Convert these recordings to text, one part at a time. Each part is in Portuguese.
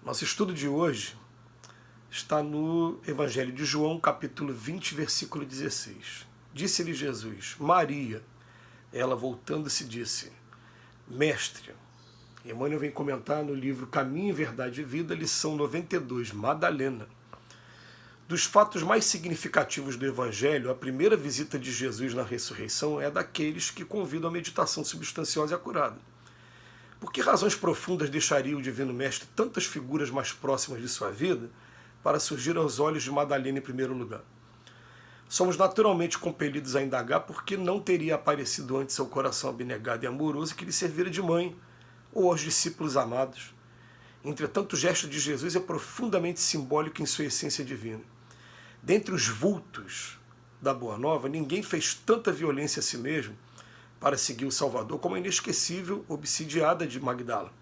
Nosso estudo de hoje está no Evangelho de João, capítulo 20, versículo 16. Disse-lhe Jesus, Maria. Ela, voltando-se, disse, Mestre. Emmanuel vem comentar no livro Caminho, Verdade e Vida, lição 92, Madalena. Dos fatos mais significativos do Evangelho, a primeira visita de Jesus na ressurreição é daqueles que convidam a meditação substanciosa e acurada. Por que razões profundas deixaria o Divino Mestre tantas figuras mais próximas de sua vida para surgir aos olhos de Madalena em primeiro lugar? Somos naturalmente compelidos a indagar por que não teria aparecido antes ao coração abnegado e amoroso que lhe servira de mãe ou aos discípulos amados. Entretanto, o gesto de Jesus é profundamente simbólico em sua essência divina. Dentre os vultos da Boa Nova, ninguém fez tanta violência a si mesmo para seguir o Salvador como a inesquecível obsidiada de Magdala.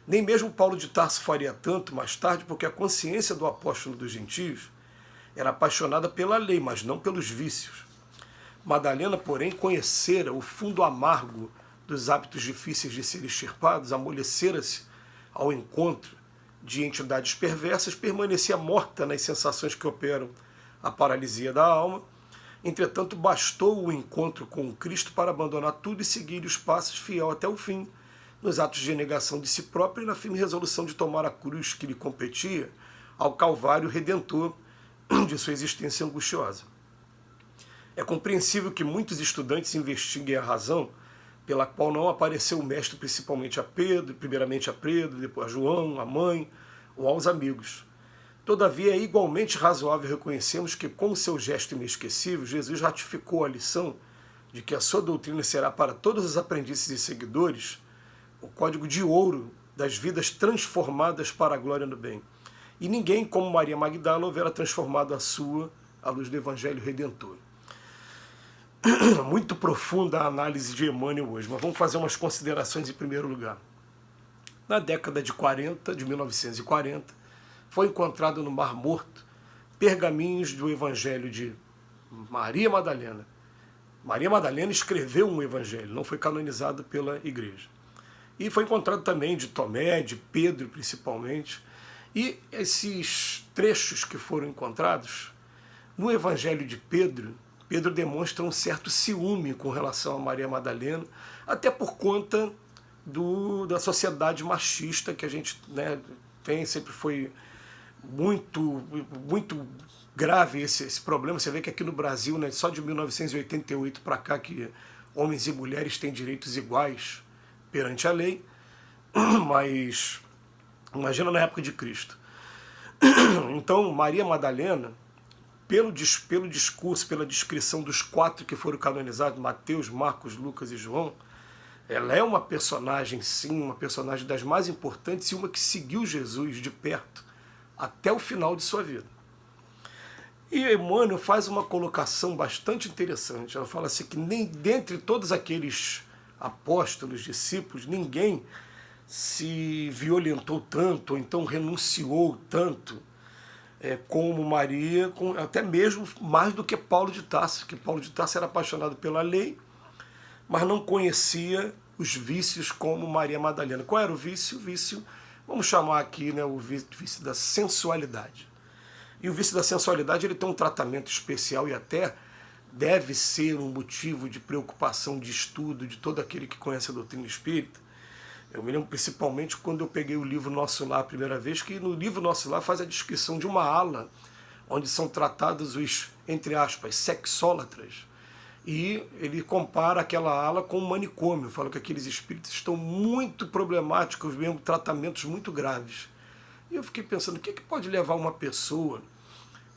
Nem mesmo Paulo de Tarso faria tanto mais tarde, porque a consciência do apóstolo dos gentios era apaixonada pela lei, mas não pelos vícios. Madalena, porém, conhecera o fundo amargo dos hábitos difíceis de serem extirpados, amolecera-se ao encontro de entidades perversas, permanecia morta nas sensações que operam a paralisia da alma. Entretanto, bastou o encontro com o Cristo para abandonar tudo e seguir os passos fiel até o fim, nos atos de negação de si própria e na firme resolução de tomar a cruz que lhe competia ao Calvário Redentor de sua existência angustiosa. É compreensível que muitos estudantes investiguem a razão pela qual não apareceu o Mestre principalmente a Pedro, primeiramente a Pedro, depois a João, a mãe ou aos amigos. Todavia, é igualmente razoável reconhecermos que, com o seu gesto inesquecível, Jesus ratificou a lição de que a sua doutrina será para todos os aprendizes e seguidores o código de ouro das vidas transformadas para a glória do bem. E ninguém, como Maria Magdala, houvera transformado a sua à luz do Evangelho Redentor. Muito profunda a análise de Emmanuel hoje, mas vamos fazer umas considerações em primeiro lugar. Na década de 1940, foi encontrado no Mar Morto pergaminhos do Evangelho de Maria Madalena. Maria Madalena escreveu um Evangelho, não foi canonizado pela Igreja. E foi encontrado também de Tomé, de Pedro principalmente. E esses trechos que foram encontrados, no Evangelho de Pedro, Pedro demonstra um certo ciúme com relação a Maria Madalena, até por conta da sociedade machista que a gente tem, sempre foi muito grave esse problema. Você vê que aqui no Brasil, só de 1988 para cá, que homens e mulheres têm direitos iguais perante a lei, mas imagina na época de Cristo. Então, Maria Madalena, pelo discurso, pela descrição dos 4 que foram canonizados, Mateus, Marcos, Lucas e João, ela é uma personagem, sim, uma personagem das mais importantes e uma que seguiu Jesus de perto até o final de sua vida. E Emmanuel faz uma colocação bastante interessante. Ela fala assim que nem dentre todos aqueles apóstolos, discípulos, ninguém se violentou tanto, ou então renunciou tanto como Maria, até mesmo mais do que Paulo de Tarso, que Paulo de Tarso era apaixonado pela lei, mas não conhecia os vícios como Maria Madalena. Qual era o vício? O vício, vamos chamar aqui o vício da sensualidade. E o vício da sensualidade ele tem um tratamento especial e até deve ser um motivo de preocupação, de estudo de todo aquele que conhece a doutrina espírita. Eu me lembro principalmente quando eu peguei o livro Nosso Lar a primeira vez, que no livro Nosso Lar faz a descrição de uma ala onde são tratados os, entre aspas, sexólatras. E ele compara aquela ala com um manicômio, fala que aqueles espíritos estão muito problemáticos, mesmo tratamentos muito graves. E eu fiquei pensando, o que pode levar uma pessoa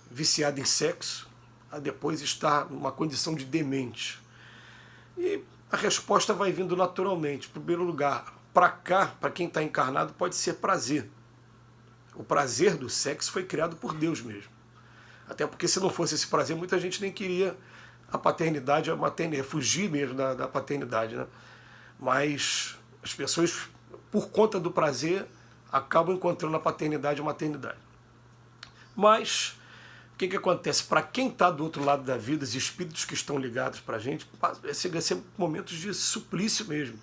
viciada em sexo a depois estar numa condição de demente? E a resposta vai vindo naturalmente. Em primeiro lugar, para cá, para quem está encarnado, pode ser prazer. O prazer do sexo foi criado por Deus mesmo. Até porque se não fosse esse prazer, muita gente nem queria a paternidade, a maternidade, fugir mesmo da paternidade, Mas as pessoas, por conta do prazer, acabam encontrando a paternidade e a maternidade. Mas o que acontece? Para quem está do outro lado da vida, os espíritos que estão ligados para a gente, chega a ser momentos de suplício mesmo.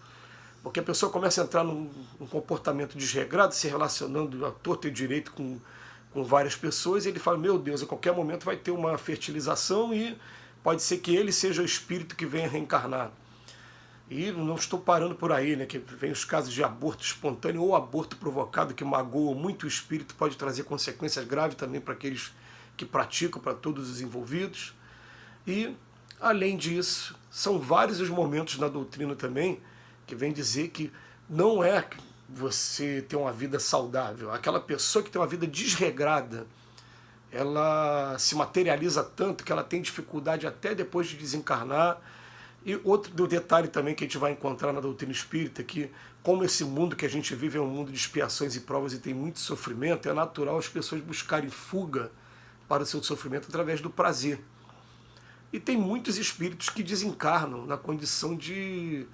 Porque a pessoa começa a entrar num comportamento desregrado, se relacionando à torta e direito com várias pessoas, e ele fala, meu Deus, a qualquer momento vai ter uma fertilização e pode ser que ele seja o espírito que venha reencarnar. E não estou parando por aí, né? Que vem os casos de aborto espontâneo ou aborto provocado que magoa muito o espírito, pode trazer consequências graves também para aqueles que praticam, para todos os envolvidos. E, além disso, são vários os momentos na doutrina também que vem dizer que não é você ter uma vida saudável. Aquela pessoa que tem uma vida desregrada, ela se materializa tanto que ela tem dificuldade até depois de desencarnar. E outro detalhe também que a gente vai encontrar na doutrina espírita, que como esse mundo que a gente vive é um mundo de expiações e provas e tem muito sofrimento, é natural as pessoas buscarem fuga para o seu sofrimento através do prazer. E tem muitos espíritos que desencarnam na condição de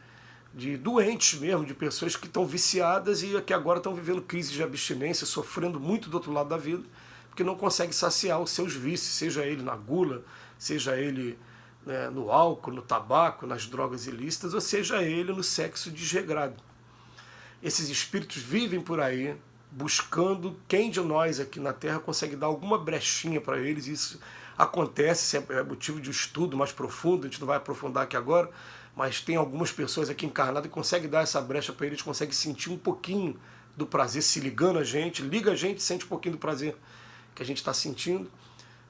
doentes mesmo, de pessoas que estão viciadas e que agora estão vivendo crises de abstinência, sofrendo muito do outro lado da vida, porque não conseguem saciar os seus vícios, seja ele na gula, seja ele no álcool, no tabaco, nas drogas ilícitas, ou seja ele no sexo desregrado. Esses espíritos vivem por aí buscando quem de nós aqui na Terra consegue dar alguma brechinha para eles. Isso acontece, é motivo de estudo mais profundo, a gente não vai aprofundar aqui agora, mas tem algumas pessoas aqui encarnadas que conseguem dar essa brecha para eles, conseguem sentir um pouquinho do prazer se ligando a gente, liga a gente, sente um pouquinho do prazer que a gente está sentindo,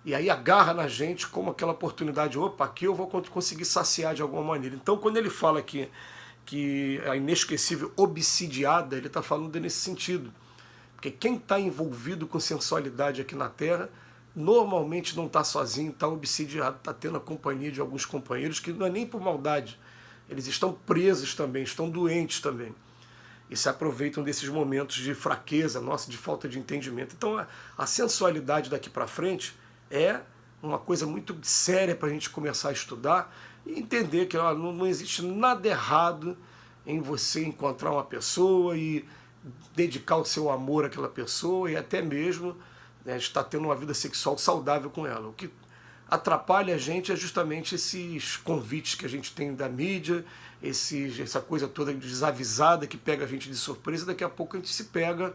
e aí agarra na gente como aquela oportunidade, opa, aqui eu vou conseguir saciar de alguma maneira. Então, quando ele fala aqui que a inesquecível obsidiada, ele está falando nesse sentido. Porque quem está envolvido com sensualidade aqui na Terra, normalmente não está sozinho, está obsidiado, está tendo a companhia de alguns companheiros que não é nem por maldade, eles estão presos também, estão doentes também. E se aproveitam desses momentos de fraqueza, nossa, de falta de entendimento. Então a sensualidade daqui para frente é uma coisa muito séria para a gente começar a estudar e entender que não existe nada errado em você encontrar uma pessoa e dedicar o seu amor àquela pessoa e até mesmo estar tendo uma vida sexual saudável com ela. O que atrapalha a gente é justamente esses convites que a gente tem da mídia, essa coisa toda desavisada que pega a gente de surpresa, daqui a pouco a gente se pega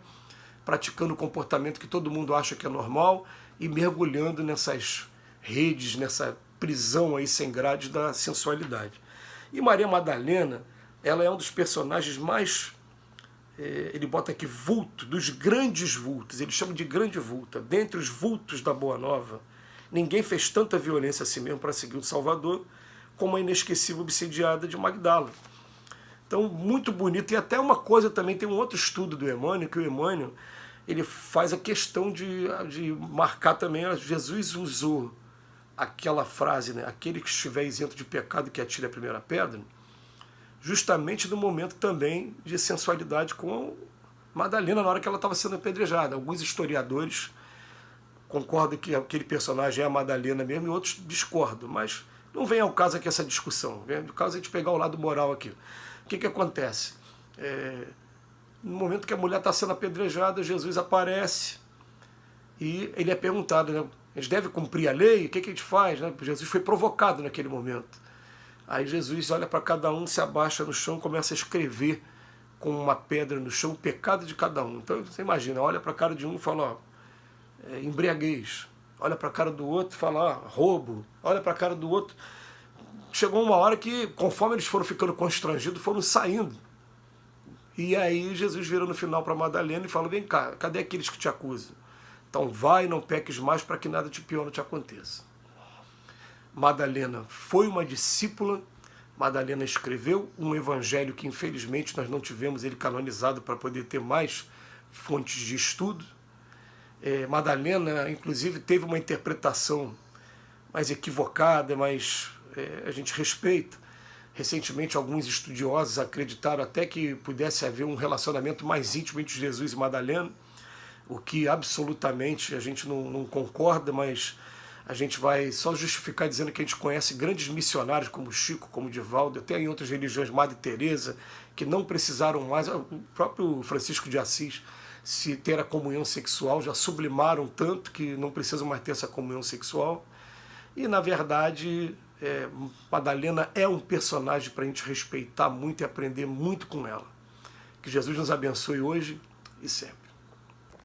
praticando o comportamento que todo mundo acha que é normal e mergulhando nessas redes, nessa prisão aí sem grades da sensualidade. E Maria Madalena, ela é um dos personagens mais, ele bota aqui vulto, dos grandes vultos, ele chama de grande vulta. Dentre os vultos da Boa Nova, ninguém fez tanta violência a si mesmo para seguir o Salvador como a inesquecível obsidiada de Magdala. Então, muito bonito. E até uma coisa também, tem um outro estudo do Emmanuel, que o Emmanuel ele faz a questão de marcar também, Jesus usou aquela frase, né, aquele que estiver isento de pecado que atire a primeira pedra, justamente no momento também de sensualidade com Madalena, na hora que ela estava sendo apedrejada. Alguns historiadores concordam que aquele personagem é a Madalena mesmo e outros discordam, mas não vem ao caso aqui essa discussão, vem ao caso a gente pegar o lado moral aqui. O que acontece? No momento que a mulher está sendo apedrejada, Jesus aparece e ele é perguntado, né, a gente deve cumprir a lei? O que a gente faz? Né? Jesus foi provocado naquele momento. Aí Jesus olha para cada um, se abaixa no chão, começa a escrever com uma pedra no chão o pecado de cada um. Então você imagina, olha para a cara de um e fala, embriaguez. Olha para a cara do outro e fala, roubo. Olha para a cara do outro. Chegou uma hora que, conforme eles foram ficando constrangidos, foram saindo. E aí Jesus vira no final para Madalena e fala, vem cá, cadê aqueles que te acusam? Então vai, não peques mais para que nada de pior não te aconteça. Madalena foi uma discípula, Madalena escreveu um evangelho que infelizmente nós não tivemos ele canonizado para poder ter mais fontes de estudo. Madalena, inclusive, teve uma interpretação mais equivocada, mas a gente respeita. Recentemente, alguns estudiosos acreditaram até que pudesse haver um relacionamento mais íntimo entre Jesus e Madalena, o que absolutamente a gente não concorda, mas a gente vai só justificar dizendo que a gente conhece grandes missionários como Chico, como Divaldo, até em outras religiões, Madre Teresa, que não precisaram mais, o próprio Francisco de Assis, se ter a comunhão sexual, já sublimaram tanto que não precisam mais ter essa comunhão sexual. E, na verdade, Madalena é um personagem para a gente respeitar muito e aprender muito com ela. Que Jesus nos abençoe hoje e sempre.